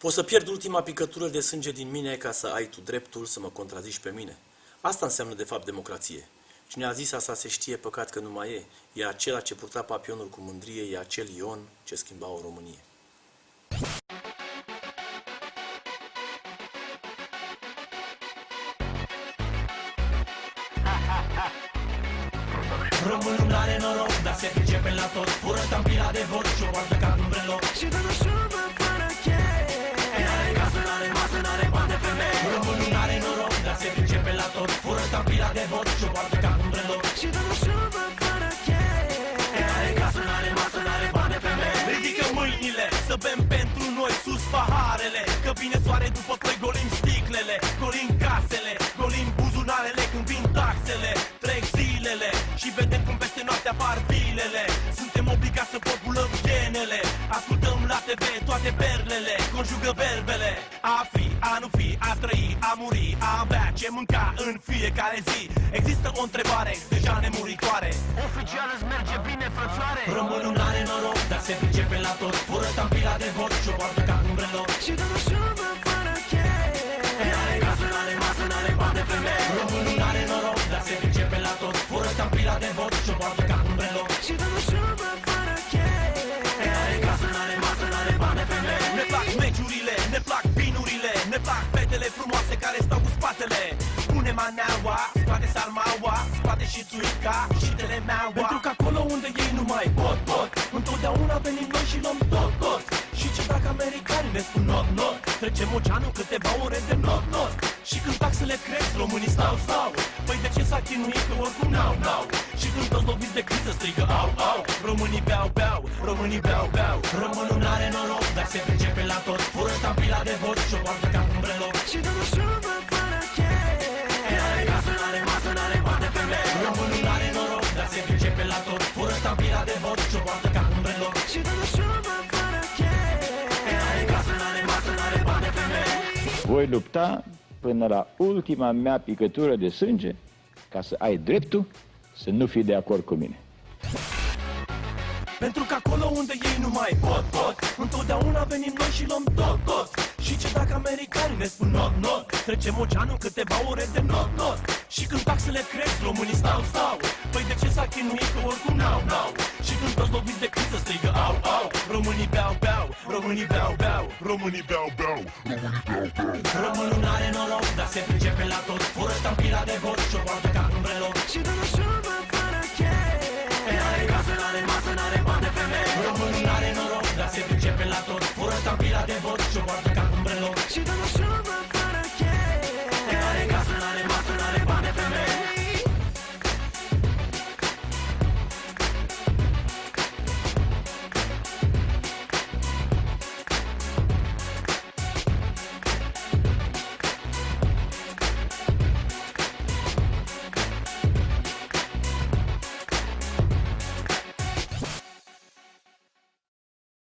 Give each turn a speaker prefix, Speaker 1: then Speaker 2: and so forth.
Speaker 1: Poți să pierd ultima picătură de sânge din mine ca să ai tu dreptul să mă contrazici pe mine. Asta înseamnă de fapt democrație. Cine a zis asta se știe, păcat că nu mai e. E acela ce purta papionul cu mândrie, e acel Ion ce schimba o Românie.
Speaker 2: Românul n-are noroc, dar se pricepe la tot. Fură tampila de vot și o poartă ca un breloc. Și dă o șubă fără cheie. N-are casă, n-are masă, n-are bani de femeie. Românul n-are noroc, dar se pricepe la tot. Fură tampila de vot și o poartă ca un breloc. Și dă o șubă fără cheie. N-are casă, n-are masă, n-are bani de femeie. Ridică mâinile, să bem pentru noi sus paharele. Că vine soare după ploi, golim sticlele, golim casele, golim buzunarele când vin taxele. Trec zilele și vedem cum peste noapte apar bilele. Suntem obligați să populăm genele. Ascultăm la TV toate perlele, conjugă verbele. A fi, a nu fi, a trăi, a muri, a avea ce mânca în fiecare zi. Există o întrebare deja nemuritoare. Oficial îți merge bine, frățoare? Românul n-are noroc, dar se pricepe la tot. Fură tampila de vot și o poartă ca un breloc. Și dă o șubă fără cheie. N-are casă, n-are masă, n-are bani de femeie. Românul n-are noroc, dar se pricepe la tot. Fură tampila de vot și o poartă ca un breloc. Și dă o șubă fără cheie. N-are casă, n-are masă, n-are bani de femeie. Ne plac meciurile, ne plac vinurile, ne plac fetele frumoase care stau cu spatele. Pune maneaua, scoate sarmaua, scoate și țuica și telemeaua. Pentru că acolo unde ei nu mai pot, întotdeauna venim noi și luăm tot. Și ce dacă americanii ne spun not, trecem oceanul câteva ore de not. Și când taxele cresc, românii stau. Păi de ce s-a chinuit că oricum n-au? Și când toți loviți de criză strigă au. Românii beau, românii beau. Românul n-are noroc, dar se pricepe la tot. Fură tampila de vot și o poartă ca un breloc. Și dă o șubă fără cheie. N-are casă, n-are masă, n-are bani de femeie. Românul n-are noroc, dar se pricepe la tot. Fură tampila de vot și o poartă ca un breloc. Și dă o șubă fără cheie. N-are casă, n-are masă, n-are bani de femeie.
Speaker 3: Voi lupta până la ultima mea picătură de sânge ca să ai dreptul să nu fii de acord cu mine.
Speaker 2: Pentru că acolo unde ei nu mai pot, întotdeauna venim noi și luăm tot. Și ce dacă americanii ne spun not, trecem oceanul câteva ore de not. Și când taxele cresc, românii stau. Păi de ce s-a chinuit că oricum n-au? Și când toți loviți de criză strigă au. Românii beau, românii beau. Românii beau. Românul n-are noroc, dar se pricepe la tot. Fură tampila de vot și o poartă ca un breloc. Și dă o șubă fără cheie. N-are casă, n-are masă, n-are bani de femeie. Românul n-are noroc, dar se pricepe la tot. Fură tampila de vot și o poartă ca un breloc. Și dă o șubă